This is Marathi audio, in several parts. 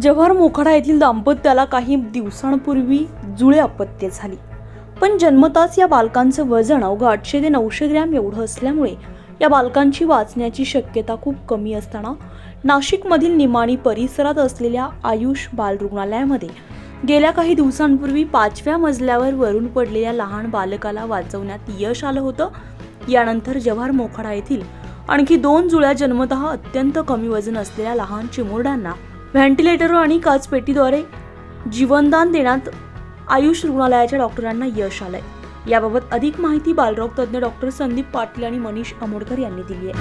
जव्हार मोखाडा येथील दाम्पत्याला काही दिवसांपूर्वी जुळे अपत्य झाली, पण जन्मताच या बालकांचं वजन अवघं 800 ते 900 ग्रॅम एवढं असल्यामुळे या बालकांची वाचण्याची शक्यता खूप कमी असताना नाशिकमधील निमाणी परिसरात असलेल्या आयुष बाल रुग्णालयामध्ये गेल्या काही दिवसांपूर्वी 5व्या मजल्यावर वरून पडलेल्या लहान बालकाला वाचवण्यात यश आलं होतं। यानंतर जव्हार मोखाडा येथील आणखी 2 जुळ्या जन्मतः अत्यंत कमी वजन असलेल्या लहान चिमुरड्यांना व्हेंटिलेटर आणि काचपेटीद्वारे जीवनदान देण्यात आयुष रुग्णालयाच्या डॉक्टरांना यश आलंय। याबाबत अधिक माहिती बालरोग तज्ञ डॉक्टर संदीप पाटील आणि मनीष आमोडकर यांनी दिली आहे।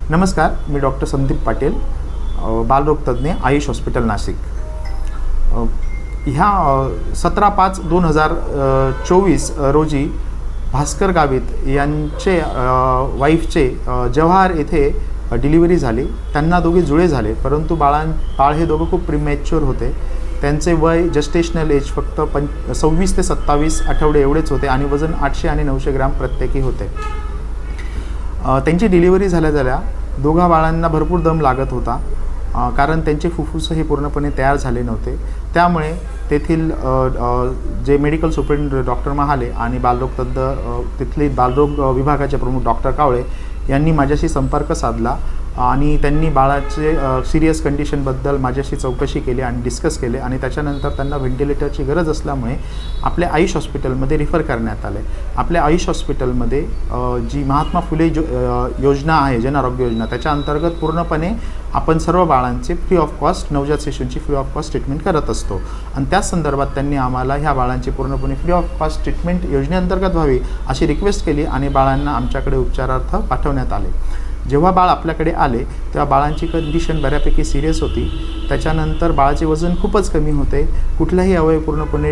नमस्कार, मी डॉक्टर संदीप पाटील, बालरोग तज्ञ, आयुष हॉस्पिटल नाशिक। ह्या 17/5/2024 रोजी भास्कर गावित यांचे वाईफचे जव्हार येथे डिलिव्हरी झाली। त्यांना दोघे जुळे झाले, परंतु बाळ हे दोघं खूप प्रीमॅच्युअर होते। त्यांचे वय जस्टेशनल एज फक्त 26 ते 27 आठवडे एवढेच होते आणि वजन 800 आणि 900 ग्रॅम प्रत्येकी होते। त्यांची डिलिव्हरी झाल्या दोघा बाळांना भरपूर दम लागत होता, कारण त्यांचे फुफ्फुस हे पूर्णपणे तयार झाले नव्हते। त्यामुळे तेथील जे मेडिकल सुपरिटेंडेंट डॉक्टर महाले आणि बालरोग तज्ञ तिथले बालरोग विभागाचे प्रमुख डॉक्टर कावळे यांनी माझ्याशी संपर्क साधला आणि त्यांनी बाळाचे सिरियस कंडिशनबद्दल माझ्याशी चौकशी केली आणि डिस्कस केले आणि त्याच्यानंतर त्यांना व्हेंटिलेटरची गरज असल्यामुळे आपल्या आयुष हॉस्पिटलमध्ये रिफर करण्यात आले। आपल्या आयुष हॉस्पिटलमध्ये जी महात्मा फुले योजना आहे, जन आरोग्य योजना, त्याच्या अंतर्गत पूर्णपणे आपण सर्व बाळांचे फ्री ऑफ कॉस्ट, नवजात शिशूंची फ्री ऑफ कॉस्ट ट्रीटमेंट करत असतो आणि त्याच संदर्भात त्यांनी आम्हाला ह्या बाळांची पूर्णपणे फ्री ऑफ कॉस्ट ट्रीटमेंट योजनेअंतर्गत व्हावी अशी रिक्वेस्ट केली आणि बाळांना आमच्याकडे उपचारार्थ पाठवण्यात आले। जेव्हा बाळ आपल्याकडे आले तेव्हा बाळांची कंडिशन बऱ्यापैकी सिरियस होती। त्याच्यानंतर बाळाचे वजन खूपच कमी होते, कुठलाही अवयव पूर्णपणे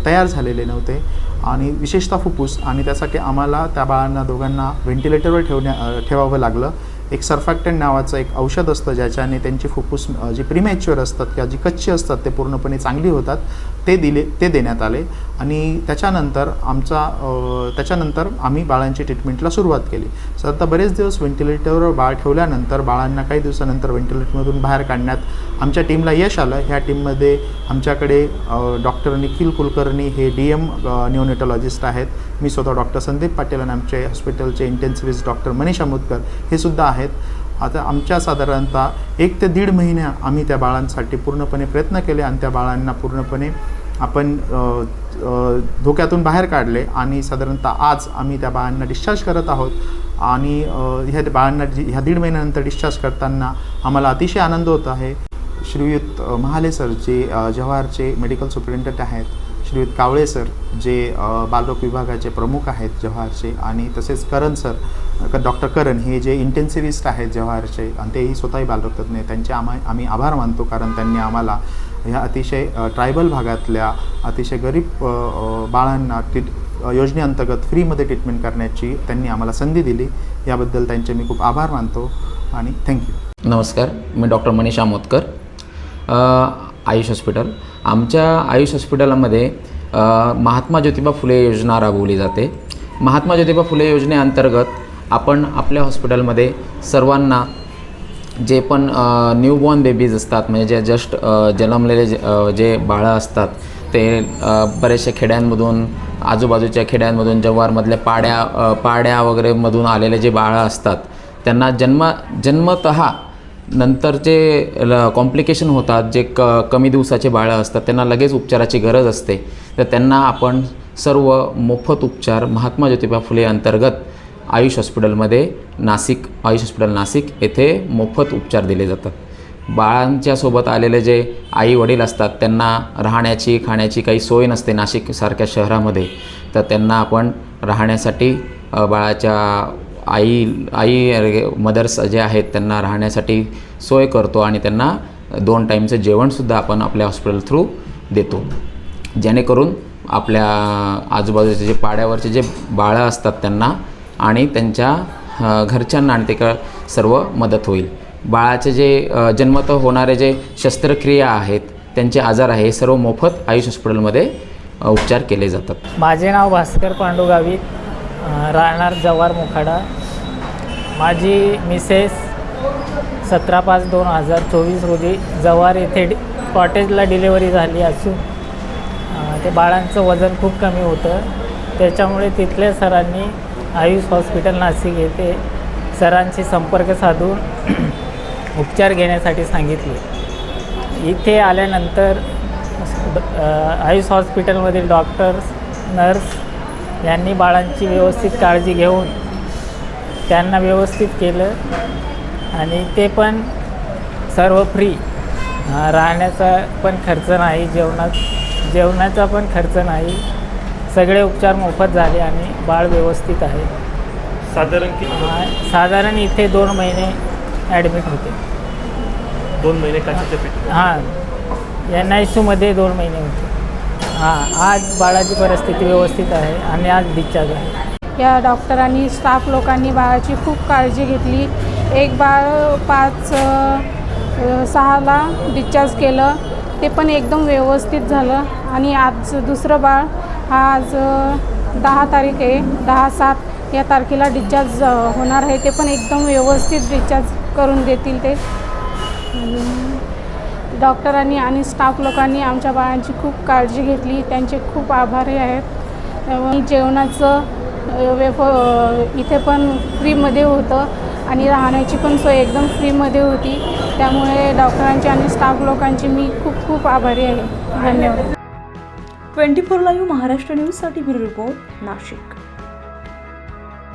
तयार झालेले नव्हते आणि विशेषतः फुफ्फुस, आणि त्यासाठी आम्हाला त्या बाळांना दोघांना व्हेंटिलेटरवर ठेवावं लागलं। एक सर्फॅक्टंट नावाचं एक औषध असतं ज्याच्याने त्यांची फुफ्फुस जी प्रीमॅच्युअर असतात किंवा जी कच्ची असतात ते पूर्णपणे चांगली होतात, ते देण्यात आले आणि त्याच्यानंतर आम्ही बाळांची ट्रीटमेंटला सुरुवात केली। आता बरेच दिवस व्हेंटिलेटरवर बाळ ठेवल्यानंतर बाळांना काही दिवसानंतर व्हेंटिलेटरमधून बाहेर काढण्यात आमच्या टीमला यश आलं। ह्या टीममध्ये आमच्याकडे डॉक्टर निखिल कुलकर्णी हे DM न्यूनेटॉलॉजिस्ट आहेत, मी स्वतः डॉक्टर संदीप पाटील आणि आमचे हॉस्पिटलचे इंटेन्सिव्हिस्ट डॉक्टर मनीष आमोदकर हे सुद्धा आहेत। आता आमच्या साधारणतः 1 ते 1.5 महिने आम्ही त्या बाळांसाठी पूर्णपणे प्रयत्न केले आणि त्या बाळांना पूर्णपणे आपण धोक्यातून बाहेर काढले आणि साधारणतः आज आम्ही त्या बाळांना डिस्चार्ज करत आहोत आणि ह्या बाळांना ह्या 1.5 महिन्यानंतर डिस्चार्ज करताना आम्हाला अतिशय आनंद होत आहे। श्रीयुत महाले सर जे जव्हारचे मेडिकल सुपरिटेंडेंट आहेत, श्रीयुत कावळे सर जे बालरोग विभागाचे प्रमुख आहेत जव्हारचे, आणि तसेच करण सर, डॉक्टर करण हे जे इंटेन्सिव्हिस्ट आहेत जव्हारचे आणि तेही स्वतःही बालरोग तज्ञ, त्यांचे आम्ही आभार मानतो, कारण त्यांनी आम्हाला ह्या अतिशय ट्रायबल भागातल्या अतिशय गरीब बाळांना योजनेअंतर्गत फ्रीमध्ये ट्रीटमेंट करण्याची त्यांनी आम्हाला संधी दिली। याबद्दल त्यांचे मी खूप आभार मानतो आणि थँक्यू। नमस्कार, मी डॉक्टर मनीष आमोदकर, आयुष हॉस्पिटल। आमच्या आयुष हॉस्पिटलमध्ये महात्मा ज्योतिबा फुले योजना राबवली जाते। महात्मा ज्योतिबा फुले योजनेअंतर्गत आपण आपल्या हॉस्पिटलमध्ये सर्वांना जे पण न्यूबॉर्न बेबीज असतात, म्हणजे जे जस्ट जन्मलेले जे बाळं असतात, ते बरेचशा खेड्यांमधून, आजूबाजूच्या खेड्यांमधून, जव्हारमधल्या पाड्या वगैरेमधून आलेले जे बाळं असतात, त्यांना जन्मतः नंतरचे कॉम्प्लिकेशन होतात, जे कमी दिवसाचे बाळं असतात, त्यांना लगेच उपचाराची गरज असते, तर त्यांना आपण सर्व मोफत उपचार महात्मा ज्योतिबा फुले अंतर्गत आयुष हॉस्पिटलमध्ये आयुष हॉस्पिटल नाशिक येथे मोफत उपचार दिले जातात। बाळांच्या सोबत आलेले जे आई वडील असतात त्यांना राहण्याची खाण्याची काही सोय नसते नाशिकसारख्या शहरामध्ये, तर त्यांना आपण राहण्यासाठी बाळाच्या आई मदर्स जे आहेत त्यांना राहण्यासाठी सोय करतो आणि त्यांना 2 टाईमचं जेवणसुद्धा आपण आपल्या हॉस्पिटल थ्रू देतो, जेणेकरून आपल्या आजूबाजूचे जे पाड्यावरचे जे बाळं असतात त्यांना आणि त्यांच्या घरच्यांना आणि ते सर्व मदत होईल। बाळाचे जे जन्मतः होणारे जे शस्त्रक्रिया आहेत, त्यांचे आजार आहे, हे सर्व मोफत आयुष हॉस्पिटलमध्ये उपचार केले जातात। माझे नाव भास्कर पांडू गावित, राहणार जव्हार मोखाडा। माझी मिसेस 17/5/2024 रोजी जव्हार येथे कॉटेजला डिलिव्हरी झाली असून ते बाळांचं वजन खूप कमी होतं. त्याच्यामुळे तिथल्या सरांनी आयुष हॉस्पिटल नाशिक येथे सरांशी संपर्क साधून उपचार घेण्यासाठी सांगितले. इथे आल्यानंतर आयुष हॉस्पिटलमधील डॉक्टर्स, नर्स यांनी बाळांची व्यवस्थित काळजी घेऊन त्यांना व्यवस्थित केलं आणि ते पण सर्व फ्री. राहण्याचा पण खर्च नाही, जेवणाचा पण खर्च नाही. सगळे उपचार मोफत झाले आणि बाळ व्यवस्थित आहे. साधारण इथे 2 महिने ॲडमिट होते. 2 महिने कशाच्या पेटी? हां, NICUमध्ये 2 महिने होते. आज बाळाची परिस्थिती व्यवस्थित आहे आणि आज डिस्चार्ज आहे. या डॉक्टरांनी, स्टाफ लोकांनी बाळाची खूप काळजी घेतली. एक बाळ 5/6ला डिस्चार्ज केलं, ते पण एकदम व्यवस्थित झालं. आणि आज दुसरं बाळ आज 10 तारीख आहे, 10/7 या तारखेला डिस्चार्ज होणार आहे. ते पण एकदम व्यवस्थित डिस्चार्ज करून देतील ते. डॉक्टरांनी आणि स्टाफ लोकांनी आमच्या बाळांची खूप काळजी घेतली, त्यांचे खूप आभारी आहेत. जेवणाचं इथे पण फ्रीमध्ये होतं आणि राहण्याची पण सोय एकदम फ्रीमध्ये होती. त्यामुळे डॉक्टरांची आणि स्टाफ लोकांची मी खूप खूप आभारी आहे. धन्यवाद. 24 लाईव्ह महाराष्ट्र न्यूजसाठी ब्युरो रिपोर्ट, नाशिक.